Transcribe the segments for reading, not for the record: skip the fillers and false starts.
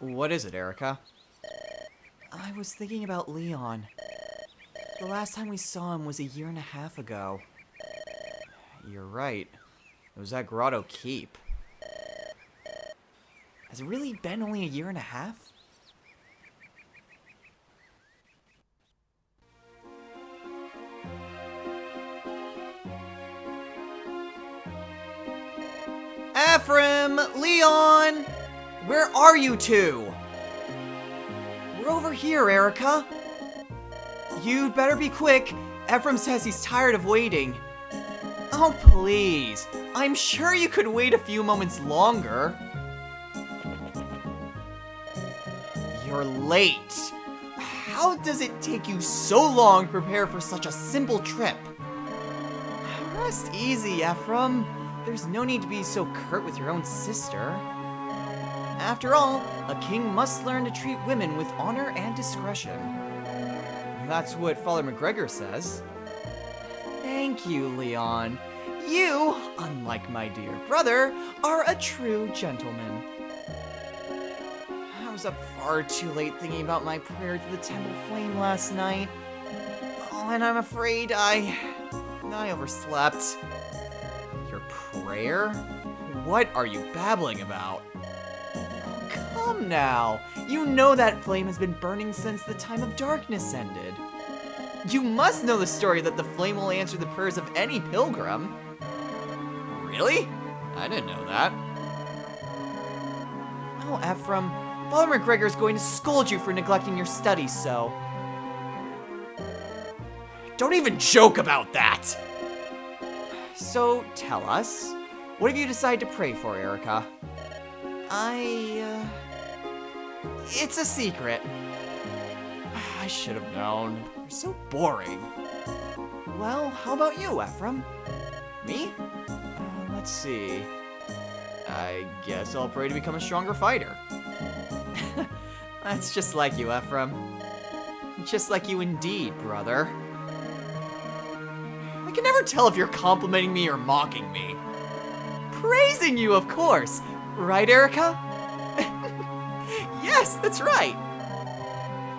What is it, Erica? I was thinking about Leon. The last time we saw him was a year and a half ago. You're right. It was at Grotto Keep. Has it really been only a year and a half? Ephraim! Leon! Where are you two? We're over here, Erica. You'd better be quick. Ephraim says he's tired of waiting. Oh, please. I'm sure you could wait a few moments longer. You're late. How does it take you so long to prepare for such a simple trip? Rest easy, Ephraim. There's no need to be so curt with your own sister. After all, a king must learn to treat women with honor and discretion. That's what Father McGregor says. Thank you, Leon. You, unlike my dear brother, are a true gentleman. I was up far too late thinking about my prayer to the temple flame last night. Oh, and I'm afraid I overslept. Your prayer? What are you babbling about? Oh, come now. You know that flame has been burning since the time of darkness ended. You must know the story that the flame will answer the prayers of any pilgrim. Really? I didn't know that. Oh, Ephraim, Father McGregor is going to scold you for neglecting your studies, so... Don't even joke about that! So, tell us, what have you decided to pray for, Erica? It's a secret. I should have known. You're so boring. Well, how about you, Ephraim? Me? Let's see. I guess I'll pray to become a stronger fighter. That's just like you, Ephraim. Just like you indeed, brother. I can never tell if you're complimenting me or mocking me. Praising you, of course. Right, Erica? Yes, that's right.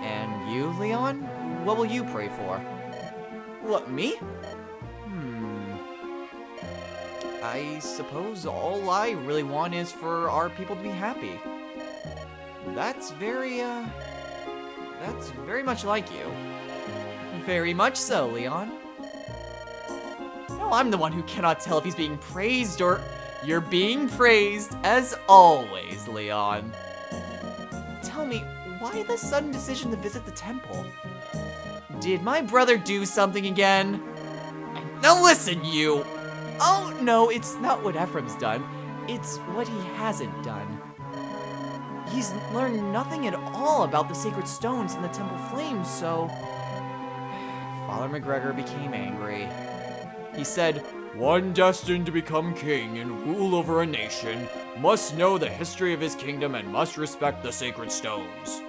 And you, Leon? What will you pray for? What, me? I suppose all I really want is for our people to be happy. That's very much like you. Very much so, Leon. No, I'm the one who cannot tell if he's being praised or... You're being praised, as always, Leon. Tell me, why the sudden decision to visit the temple? Did my brother do something again? Now listen, you! Oh, no, it's not what Ephraim's done. It's what he hasn't done. He's learned nothing at all about the sacred stones and the temple flames, so... Father McGregor became angry. He said, "One destined to become king and rule over a nation must know the history of his kingdom and must respect the sacred stones."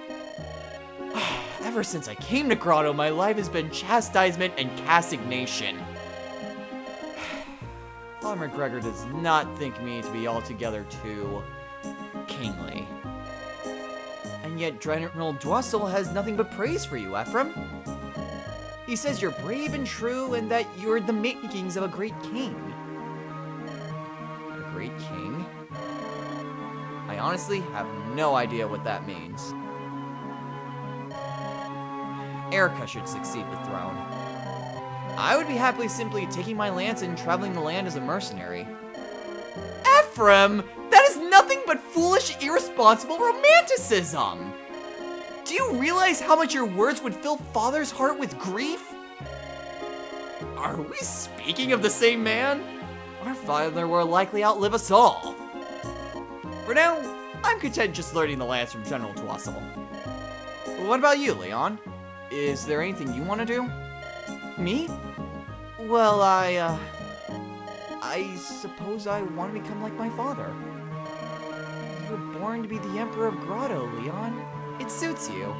Ever since I came to Grotto, my life has been chastisement and castignation. Father McGregor does not think me to be altogether too kingly. And yet General Dwassel has nothing but praise for you, Ephraim. He says you're brave and true and that you're the makings of a great king. A great king? I honestly have no idea what that means. Erica should succeed the throne. I would be happily simply taking my lance and traveling the land as a mercenary. Ephraim! That is nothing but foolish, irresponsible romanticism! Do you realize how much your words would fill Father's heart with grief? Are we speaking of the same man? Our father will likely outlive us all. For now, I'm content just learning the lance from General Dwassel. What about you, Leon? Is there anything you want to do? Me? Well, I suppose I want to become like my father. You were born to be the Emperor of Grotto, Leon. It suits you.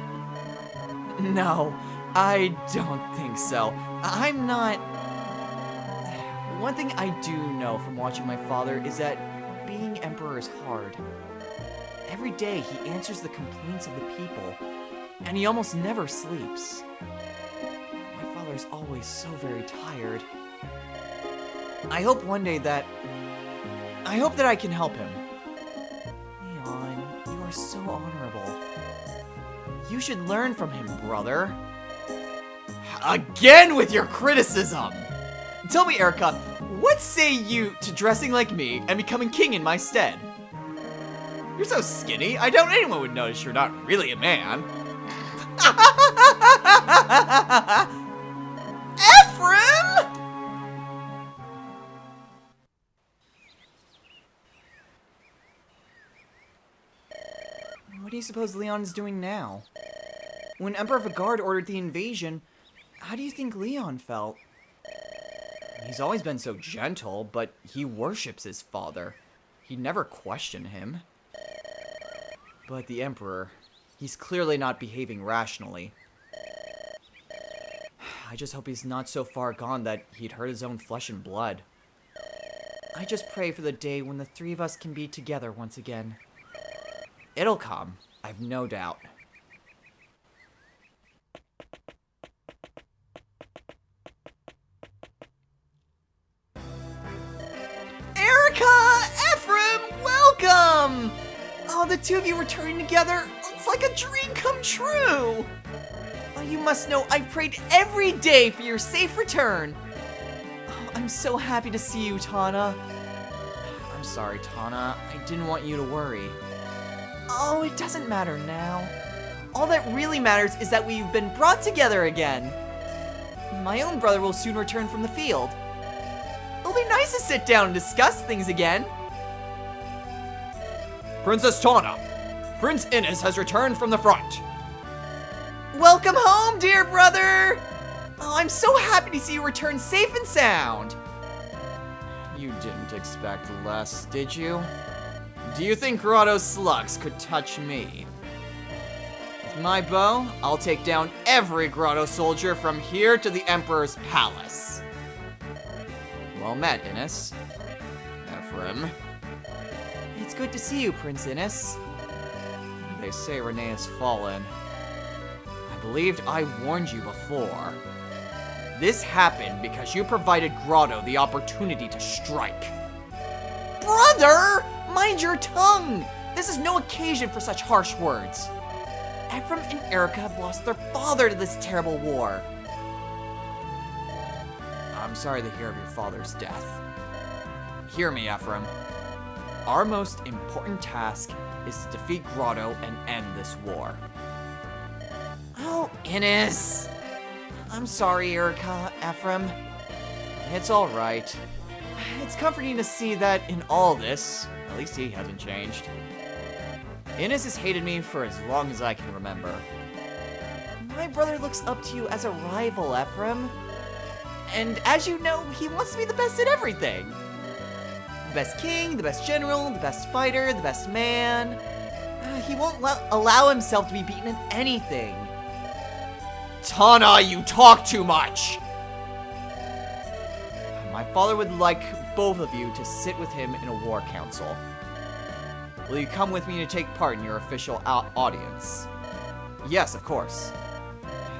No, I don't think so. I'm not... One thing I do know from watching my father is that being Emperor is hard. Every day he answers the complaints of the people, and he almost never sleeps. My father's always so very tired. I hope that I can help him. Leon, you are so honorable. You should learn from him, brother. Again with your criticism! Tell me, Erica, what say you to dressing like me and becoming king in my stead? You're so skinny, I doubt anyone would notice you're not really a man. Ephraim! What do you suppose Leon is doing now? When Emperor Vigard ordered the invasion, how do you think Leon felt? He's always been so gentle, but he worships his father. He'd never question him. But the Emperor, he's clearly not behaving rationally. I just hope he's not so far gone that he'd hurt his own flesh and blood. I just pray for the day when the three of us can be together once again. It'll come, I've no doubt. Welcome! Oh, the two of you returning together, it's like a dream come true! Oh, you must know I've prayed every day for your safe return. Oh, I'm so happy to see you, Tana. I'm sorry, Tana. I didn't want you to worry. Oh, it doesn't matter now. All that really matters is that we've been brought together again. My own brother will soon return from the field. It'll be nice to sit down and discuss things again. Princess Tana, Prince Innes has returned from the front. Welcome home, dear brother! Oh, I'm so happy to see you return safe and sound. You didn't expect less, did you? Do you think Grotto slugs could touch me? With my bow, I'll take down every Grotto soldier from here to the Emperor's palace. Well met, Innes. Ephraim. It's good to see you, Prince Innes. They say Renee has fallen. I believed I warned you before. This happened because you provided Grotto the opportunity to strike. Brother! Mind your tongue! This is no occasion for such harsh words. Ephraim and Erica have lost their father to this terrible war. I'm sorry to hear of your father's death. Hear me, Ephraim. Our most important task is to defeat Grotto and end this war. Oh, Innes! I'm sorry, Erica, Ephraim. It's alright. It's comforting to see that in all this, at least he hasn't changed. Innes has hated me for as long as I can remember. My brother looks up to you as a rival, Ephraim. And as you know, he wants to be the best at everything. The best king, the best general, the best fighter, the best man. He won't allow himself to be beaten in anything. Tana, you talk too much! My father would like both of you to sit with him in a war council. Will you come with me to take part in your official audience? Yes, of course.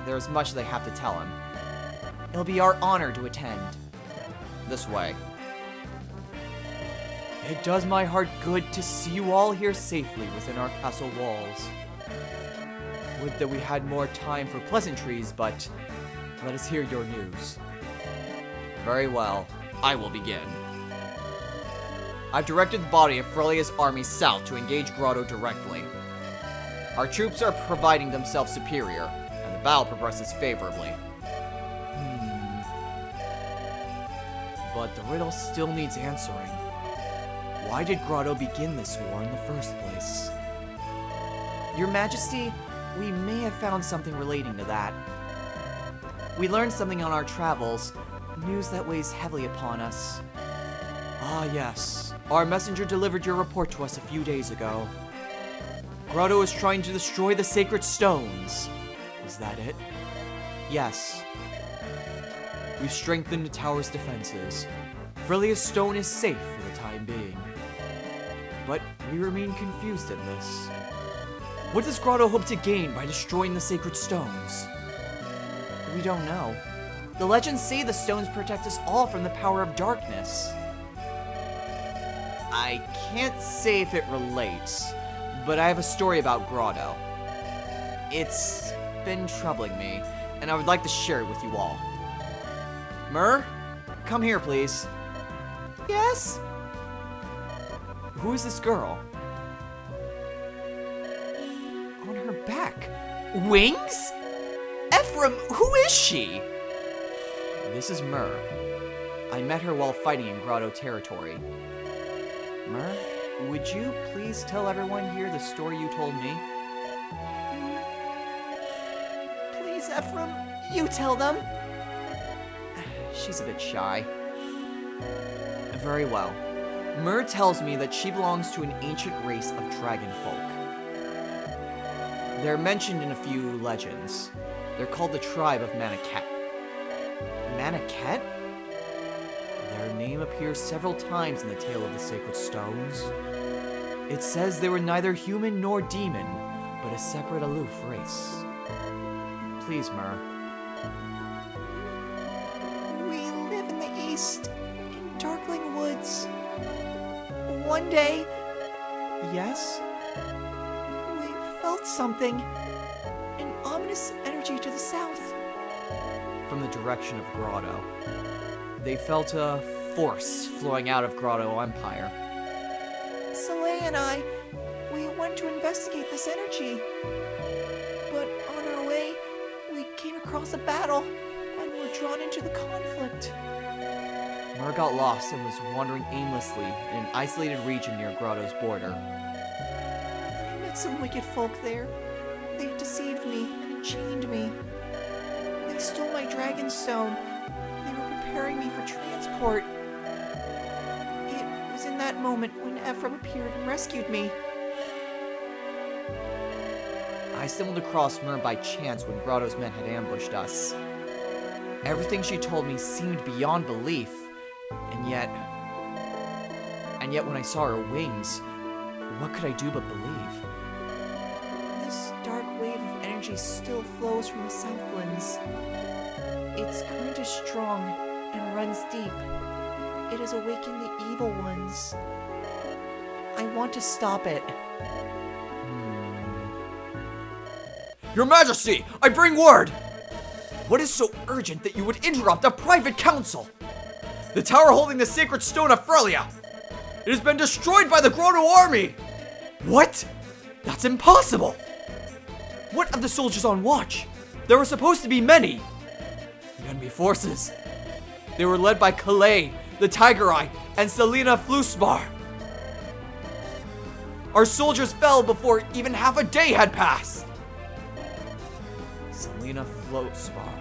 There's much they have to tell him. It'll be our honor to attend. This way. It does my heart good to see you all here safely within our castle walls. Would that we had more time for pleasantries, but let us hear your news. Very well, I will begin. I've directed the body of Frelia's army south to engage Grotto directly. Our troops are providing themselves superior, and the battle progresses favorably. But the riddle still needs answering. Why did Grotto begin this war in the first place? Your Majesty, we may have found something relating to that. We learned something on our travels, news that weighs heavily upon us. Ah, yes. Our messenger delivered your report to us a few days ago. Grotto is trying to destroy the sacred stones. Is that it? Yes. We've strengthened the tower's defenses. Frelia's stone is safe for the time being. But We remain confused in this. What does Grotto hope to gain by destroying the sacred stones? We don't know. The legends say the stones protect us all from the power of darkness. I can't say if it relates, but I have a story about Grotto. It's been troubling me, and I would like to share it with you all. Myrrh, come here, please. Yes? Who is this girl? On her back. Wings? Ephraim, who is she? This is Myrrh. I met her while fighting in Grotto territory. Myrrh, would you please tell everyone here the story you told me? Please, Ephraim, you tell them. She's a bit shy. Very well. Myrrh tells me that she belongs to an ancient race of dragon folk. They're mentioned in a few legends. They're called the tribe of Maniket. Maniket? Their name appears several times in the tale of the sacred stones. It says they were neither human nor demon, but a separate aloof race. Please, Myrrh. We live in the east, in darkling woods. One day... Yes? We felt something. An ominous energy to the south. From the direction of Grotto. They felt a force flowing out of Grotto Empire. Soleil and I, we went to investigate this energy. But on our way, we came across a battle and were drawn into the conflict. Myrrh got lost and was wandering aimlessly in an isolated region near Grotto's border. I met some wicked folk there. They deceived me and enchained me. They stole my dragon stone. They were preparing me for transport. It was in that moment when Ephraim appeared and rescued me. I stumbled across Myrrh by chance when Grotto's men had ambushed us. Everything she told me seemed beyond belief, and yet when I saw her wings, what could I do but believe? This dark wave of energy still flows from the Southlands. Its current is strong and runs deep. It has awakened the evil ones. I want to stop it. Your Majesty, I bring word! What is so urgent that you would interrupt a private council? The tower holding the sacred stone of Frelia! It has been destroyed by the Grotto army! What? That's impossible! What of the soldiers on watch? There were supposed to be many! The enemy forces. They were led by Calais, the Tiger Eye, and Selena Flusmar. Our soldiers fell before even half a day had passed! Selena Flusmar.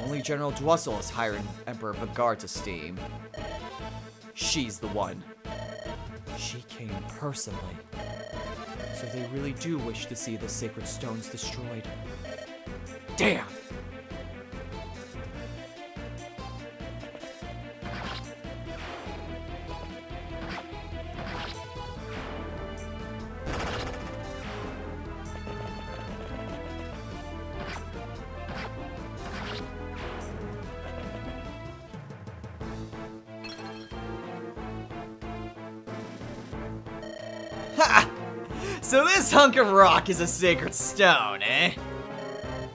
Only General Dwussel has hired Emperor Vigard to steam. She's the one. She came personally. So they really do wish to see the sacred stones destroyed. Damn! Ha! So this hunk of rock is a sacred stone, eh?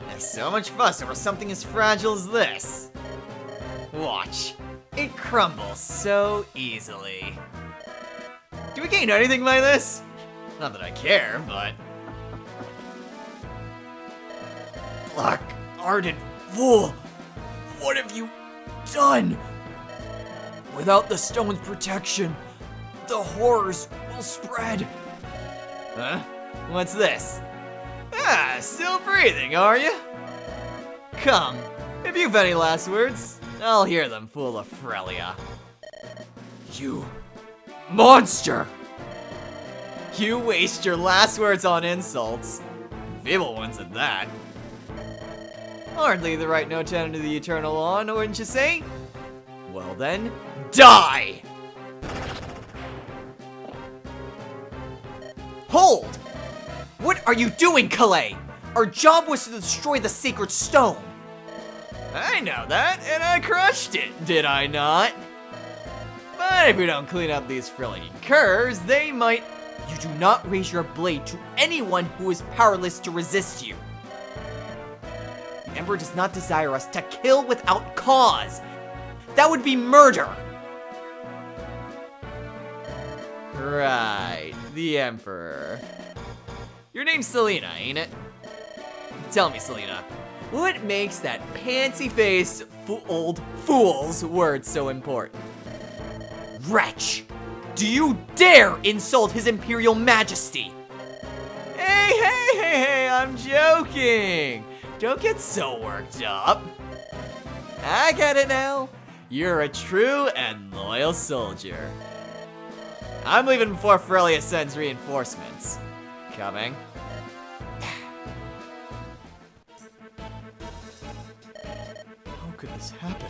There's so much fuss over something as fragile as this. Watch. It crumbles so easily. Do we gain anything by this? Not that I care, but... Black, ardent fool! What have you done? Without the stone's protection, the horrors will spread. Huh? What's this? Ah, still breathing, are you? Come, if you've any last words, I'll hear them, fool of Frelia. You monster! You waste your last words on insults. Feeble ones at that. Hardly the right note to enter the eternal on, wouldn't you say? Well then, die! Hold! What are you doing, Calais? Our job was to destroy the sacred stone. I know that, and I crushed it, did I not? But if we don't clean up these frilly curs, they might... You do not raise your blade to anyone who is powerless to resist you. The Emperor does not desire us to kill without cause. That would be murder. Right, the Emperor. Your name's Selena, ain't it? Tell me, Selena, what makes that pantsy-faced old fool's words so important? Wretch! Do you dare insult his Imperial Majesty? Hey, I'm joking. Don't get so worked up. I get it now. You're a true and loyal soldier. I'm leaving before Frelia sends reinforcements. Coming. How could this happen?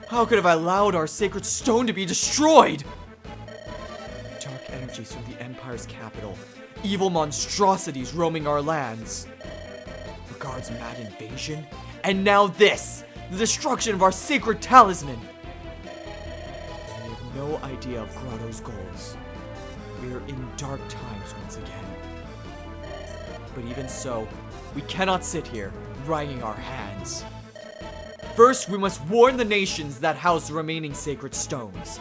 How could I have allowed our sacred stone to be destroyed? Dark energies from the Empire's capital. Evil monstrosities roaming our lands. The guards' mad invasion. And now this! The destruction of our sacred talisman! We have no idea of Grotto's goals. We are in dark times once again. But even so, we cannot sit here, wringing our hands. First, we must warn the nations that house the remaining sacred stones.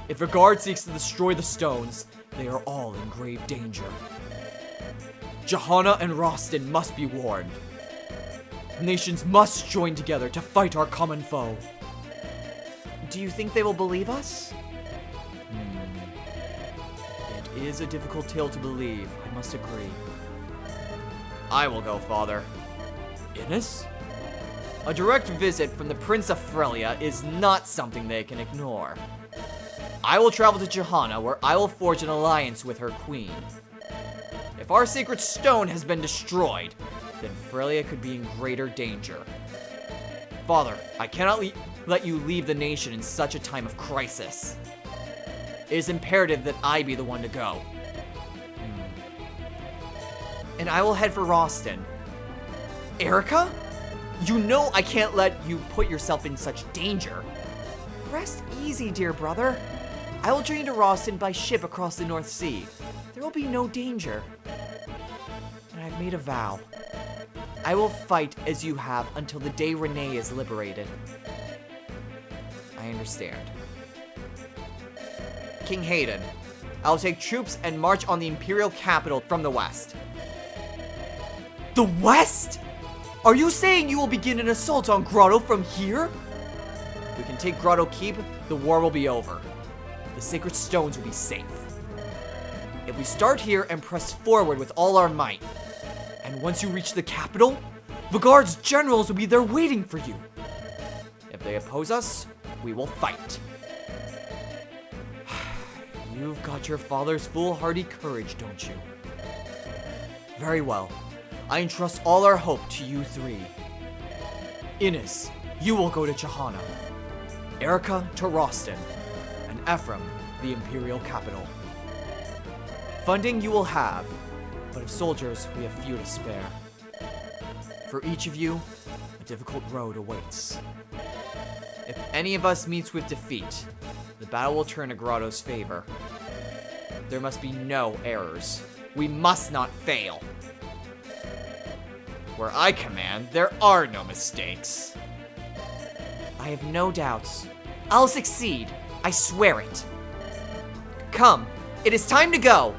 If a guard seeks to destroy the stones, they are all in grave danger. Johanna and Rostin must be warned. Nations must join together to fight our common foe. Do you think they will believe us? It is a difficult tale to believe, I must agree. I will go, Father. Innes? A direct visit from the Prince of Frelia is not something they can ignore. I will travel to Johanna, where I will forge an alliance with her queen. If our sacred stone has been destroyed, then Frelia could be in greater danger. Father, I cannot let you leave the nation in such a time of crisis. It is imperative that I be the one to go. And I will head for Rostin. Erica? You know I can't let you put yourself in such danger. Rest easy, dear brother. I will journey to Rostin by ship across the North Sea. There will be no danger. And I've made a vow. I will fight as you have until the day Renee is liberated. I understand. King Hayden, I will take troops and march on the Imperial capital from the west. The west? Are you saying you will begin an assault on Grotto from here? If we can take Grotto Keep, the war will be over. The sacred stones will be safe. If we start here and press forward with all our might, and once you reach the capital, Vigard's generals will be there waiting for you. If they oppose us, we will fight. You've got your father's foolhardy courage, don't you? Very well. I entrust all our hope to you three. Innes, you will go to Johanna. Erica to Rostin. And Ephraim, the Imperial capital. Funding you will have, but of soldiers we have few to spare. For each of you, a difficult road awaits. If any of us meets with defeat, the battle will turn to Grotto's favor. There must be no errors. We must not fail. Where I command, there are no mistakes. I have no doubts. I'll succeed. I swear it. Come, it is time to go.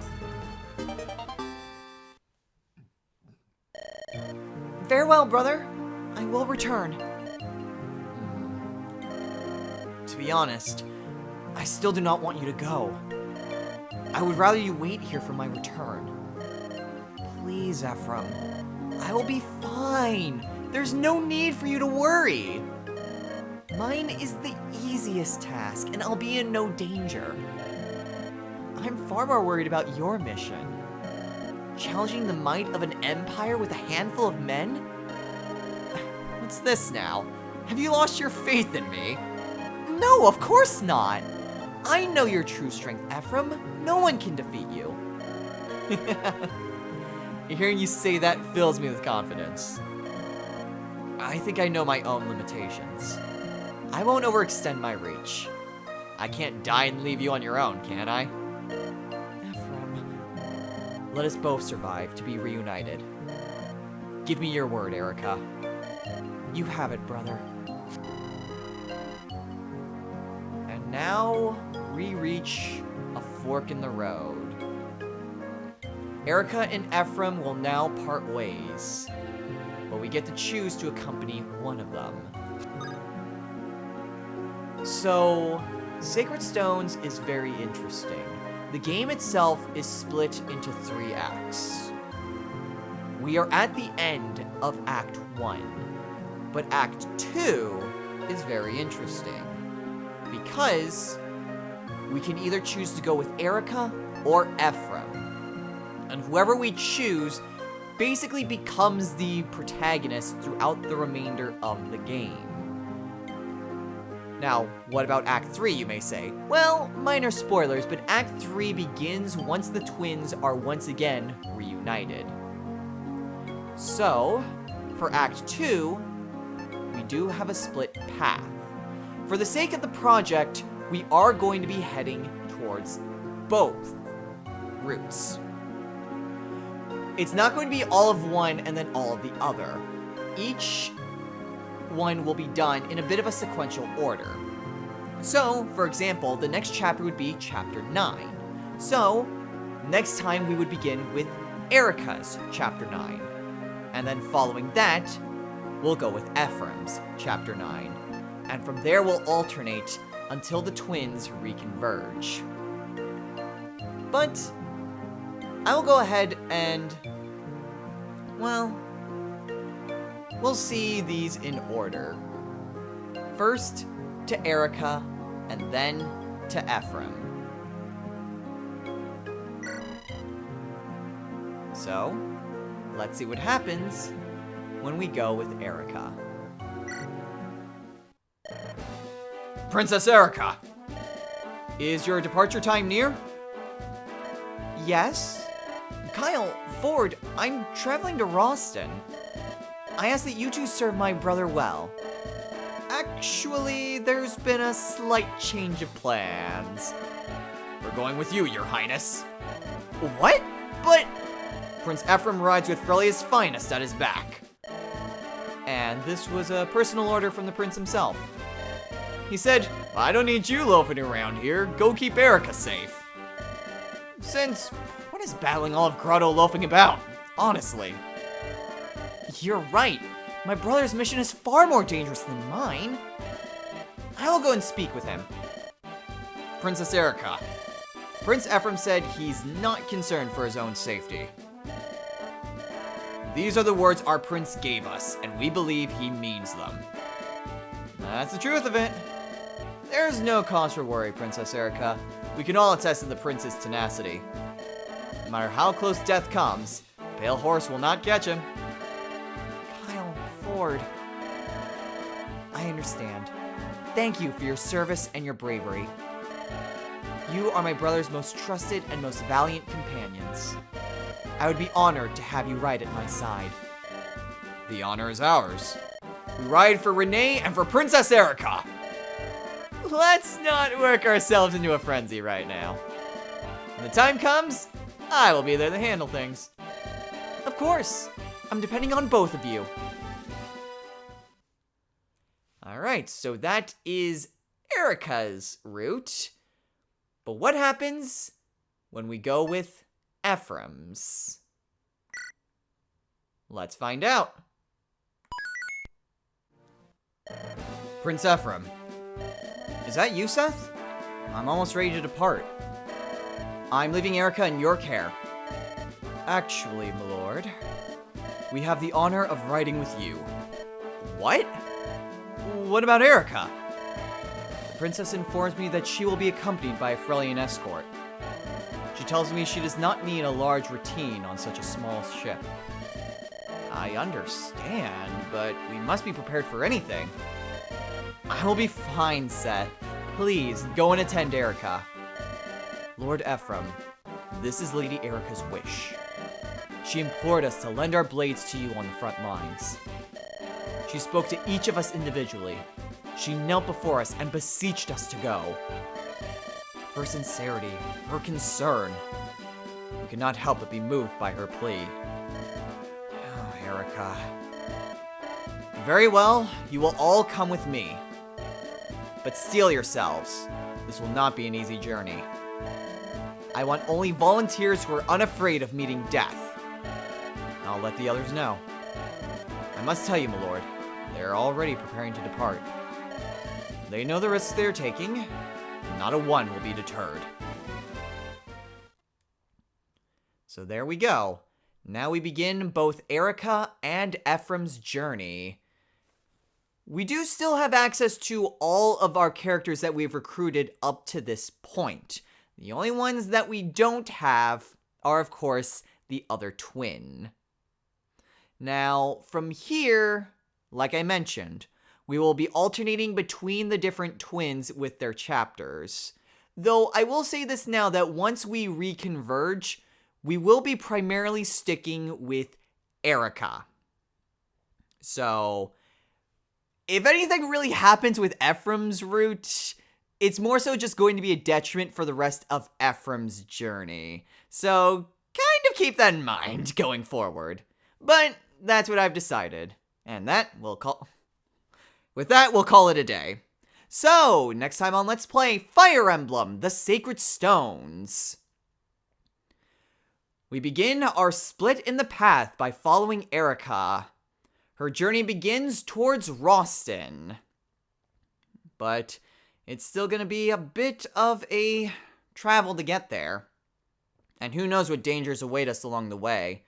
Farewell, brother. I will return. To be honest, I still do not want you to go. I would rather you wait here for my return. Please, Ephraim. I will be fine. There's no need for you to worry. Mine is the easiest task, and I'll be in no danger. I'm far more worried about your mission. Challenging the might of an empire with a handful of men? What's this now? Have you lost your faith in me? No, of course not. I know your true strength, Ephraim. No one can defeat you. Hearing you say that fills me with confidence. I think I know my own limitations. I won't overextend my reach. I can't die and leave you on your own, can I? Ephraim, let us both survive to be reunited. Give me your word, Erica. You have it, brother. And now we reach a fork in the road. Erica and Ephraim will now part ways, but we get to choose to accompany one of them. So, Sacred Stones is very interesting. The game itself is split into 3 acts. We are at the end of Act 1, but Act 2 is very interesting because we can either choose to go with Erica or Ephraim. And whoever we choose basically becomes the protagonist throughout the remainder of the game. Now, what about Act 3, you may say? Well, minor spoilers, but Act 3 begins once the twins are once again reunited. So, for Act 2, we do have a split path. For the sake of the project, we are going to be heading towards both routes. It's not going to be all of one and then all of the other. Each one will be done in a bit of a sequential order. So, for example, the next chapter would be Chapter 9. So, next time we would begin with Erica's Chapter 9. And then following that, we'll go with Ephraim's Chapter 9. And from there we'll alternate until the twins reconverge. But I will go ahead and, well, we'll see these in order. First to Erica, and then to Ephraim. So, let's see what happens when we go with Erica. Princess Erica! Is your departure time near? Yes? Kyle, Ford, I'm traveling to Ralston. I ask that you two serve my brother well. Actually, there's been a slight change of plans. We're going with you, Your Highness. What? But... Prince Ephraim rides with Frelia's finest at his back. And this was a personal order from the prince himself. He said, I don't need you loafing around here. Go keep Erica safe. Since, what is battling Olive Grotto loafing about? Honestly. You're right. My brother's mission is far more dangerous than mine. I will go and speak with him. Princess Erica. Prince Ephraim said he's not concerned for his own safety. These are the words our prince gave us, and we believe he means them. That's the truth of it. There's no cause for worry, Princess Erica. We can all attest to the prince's tenacity. No matter how close death comes, Pale Horse will not catch him. Kyle, Ford. I understand. Thank you for your service and your bravery. You are my brother's most trusted and most valiant companions. I would be honored to have you ride at my side. The honor is ours. We ride for Renee and for Princess Erica. Let's not work ourselves into a frenzy right now. When the time comes, I will be there to handle things. Of course. I'm depending on both of you. Alright, so that is Erica's route. But what happens when we go with Ephraim's? Let's find out. Prince Ephraim. Is that you, Seth? I'm almost ready to depart. I'm leaving Erica in your care. Actually, my lord, we have the honor of riding with you. What? What about Erica? The princess informs me that she will be accompanied by a Frelian escort. She tells me she does not need a large routine on such a small ship. I understand, but we must be prepared for anything. I will be fine, Seth. Please, go and attend Erica. Lord Ephraim, This is Lady Erica's wish. She implored us to lend our blades to you on the front lines. She spoke to each of us individually. She knelt before us and beseeched us to go. Her sincerity, her concern. We could not help but be moved by her plea. Oh, Erica. Very well, you will all come with me. But steel yourselves. This will not be an easy journey. I want only volunteers who are unafraid of meeting death. I'll let the others know. I must tell you, my lord, they are already preparing to depart. They know the risks they are taking, and not a one will be deterred. So there we go. Now we begin both Erica and Ephraim's journey. We do still have access to all of our characters that we've recruited up to this point. The only ones that we don't have are, of course, the other twin. Now, from here, like I mentioned, we will be alternating between the different twins with their chapters. Though I will say this now, that once we reconverge, we will be primarily sticking with Erica. So, if anything really happens with Ephraim's route, it's more so just going to be a detriment for the rest of Ephraim's journey. So, kind of keep that in mind going forward. But that's what I've decided. And with that, we'll call it a day. So, next time on Let's Play Fire Emblem, The Sacred Stones. We begin our split in the path by following Erica. Her journey begins towards Roston. But it's still going to be a bit of a travel to get there. And who knows what dangers await us along the way.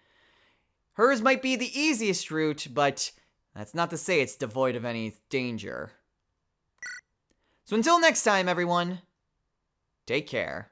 Hers might be the easiest route, but that's not to say it's devoid of any danger. So until next time, everyone, take care.